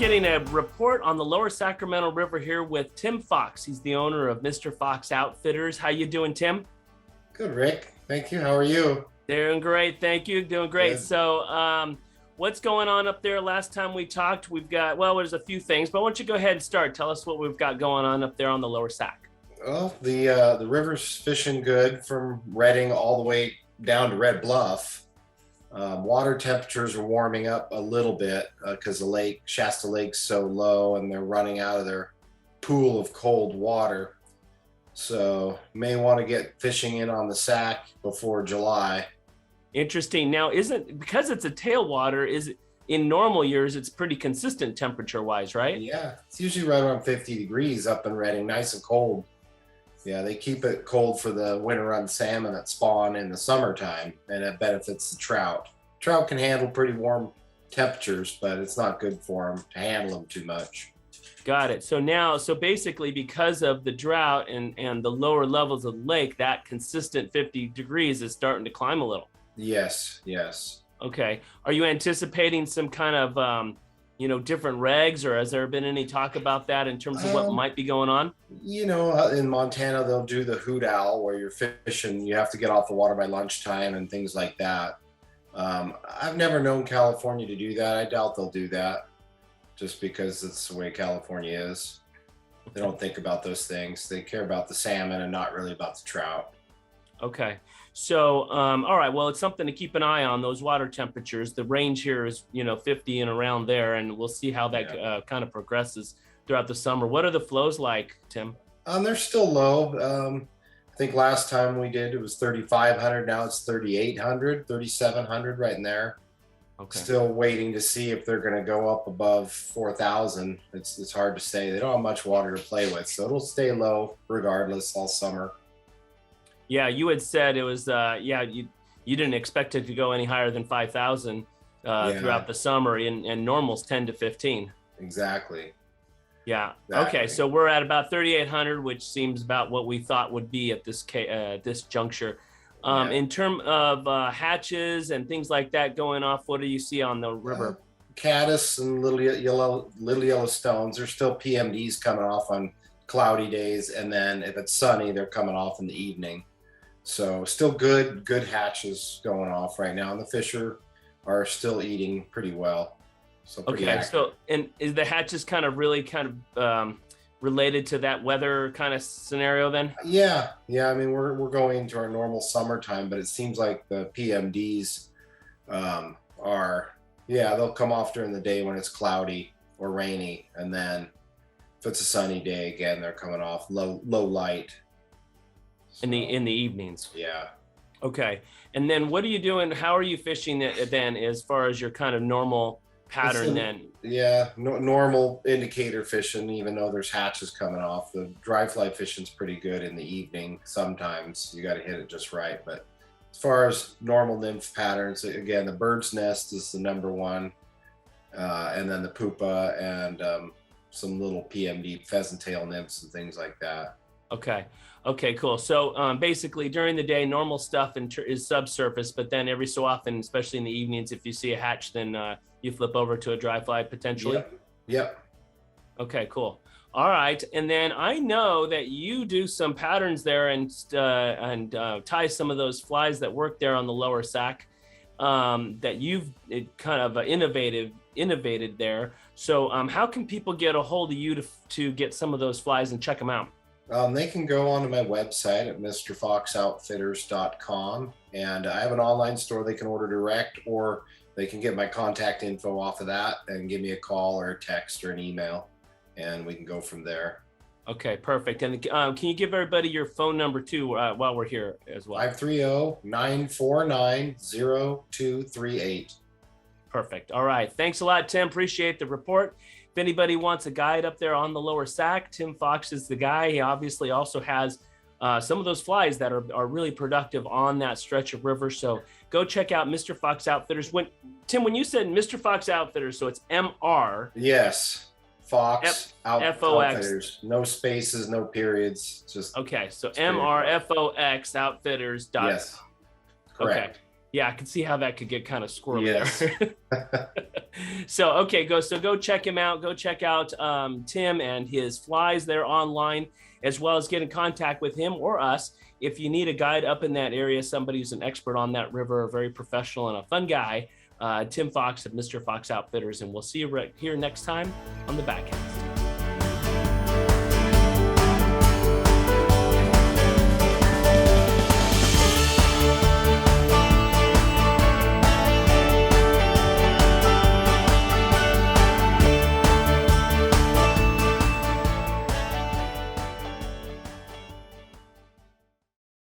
getting a report on the Lower Sacramento River here with Tim Fox. He's the owner of Mr. Fox Outfitters. How you doing, Tim? Good, Rick. Thank you. How are you? Doing great. Thank you. Doing great. Good. So what's going on up there? Last time we talked, we've got, well, there's a few things, but why don't you go ahead and start. Tell us what we've got going on up there on the Lower Sac. Well, the river's fishing good from Redding all the way down to Red Bluff. Water temperatures are warming up a little bit because the Shasta Lake's so low and they're running out of their pool of cold water. So may want to get fishing in on the Sac before July. Interesting. Now, because it's a tailwater, is it in normal years, it's pretty consistent temperature wise, right? Yeah, it's usually right around 50 degrees up in Redding, nice and cold. Yeah, they keep it cold for the winter run salmon that spawn in the summertime, and it benefits the trout. Trout can handle pretty warm temperatures, but it's not good for them to handle them too much. Got it. So basically, because of the drought and the lower levels of the lake, that consistent 50 degrees is starting to climb a little. Yes, yes. Okay. Are you anticipating some kind of different regs, or has there been any talk about that in terms of what might be going on? In Montana, they'll do the hoot owl where you're fishing. You have to get off the water by lunchtime and things like that. I've never known California to do that. I doubt they'll do that just because it's the way California is. They don't think about those things. They care about the salmon and not really about the trout. Okay. So, all right. Well, it's something to keep an eye on, those water temperatures. The range here is, 50 and around there, and we'll see how that kind of progresses throughout the summer. What are the flows like, Tim? They're still low. I think last time we did, it was 3,500. Now it's 3,800, 3,700 right in there. Okay. Still waiting to see if they're going to go up above 4,000. It's hard to say. They don't have much water to play with, so it'll stay low regardless all summer. Yeah, you had said it was, you didn't expect it to go any higher than 5,000 throughout the summer, and normal's 10 to 15. Exactly. Yeah. Exactly. Okay, so we're at about 3,800, which seems about what we thought would be at this juncture. In terms of hatches and things like that going off, what do you see on the river? Caddis and little yellow stones. There's still PMDs coming off on cloudy days, and then if it's sunny, they're coming off in the evening. So still good hatches going off right now, and the fish are still eating pretty well. So pretty active. So and is the hatches kind of related to that weather kind of scenario then? Yeah. I mean, we're going into our normal summertime, but it seems like the PMDs they'll come off during the day when it's cloudy or rainy, and then if it's a sunny day again, they're coming off low light. So, in the evenings. Yeah. Okay. And then what are you doing? How are you fishing it then, as far as your kind of normal pattern then? Yeah, normal indicator fishing, even though there's hatches coming off. The dry fly fishing's pretty good in the evening. Sometimes you got to hit it just right. But as far as normal nymph patterns, again, the bird's nest is the number one. And then the pupa and some little PMD pheasant tail nymphs and things like that. Okay, cool. So basically during the day, normal stuff is subsurface, but then every so often, especially in the evenings, if you see a hatch, then you flip over to a dry fly potentially? Yep. Okay, cool. All right. And then I know that you do some patterns there and tie some of those flies that work there on the Lower Sac that you've kind of innovated there. So how can people get a hold of you to get some of those flies and check them out? They can go onto my website at mrfoxoutfitters.com, and I have an online store they can order direct, or they can get my contact info off of that and give me a call or a text or an email, and we can go from there. Okay, perfect. And can you give everybody your phone number too while we're here as well? 530-949-0238. Perfect. All right. Thanks a lot, Tim. Appreciate the report. If anybody wants a guide up there on the Lower Sac, Tim Fox is the guy. He obviously also has some of those flies that are really productive on that stretch of river. So go check out Mr. Fox Outfitters. Tim, when you said Mr. Fox Outfitters, so it's MR. Yes. Fox F-O-X. Outfitters. No spaces, no periods. Just okay. So MRFOX Outfitters. Yes. Correct. Okay. Yeah, I can see how that could get kind of squirrely Yes. there. So, okay, go check him out. Go check out Tim and his flies there online, as well as get in contact with him or us if you need a guide up in that area, somebody who's an expert on that river, a very professional and a fun guy. Tim Fox of Mr. Fox Outfitters, and we'll see you right here next time on the Backcast.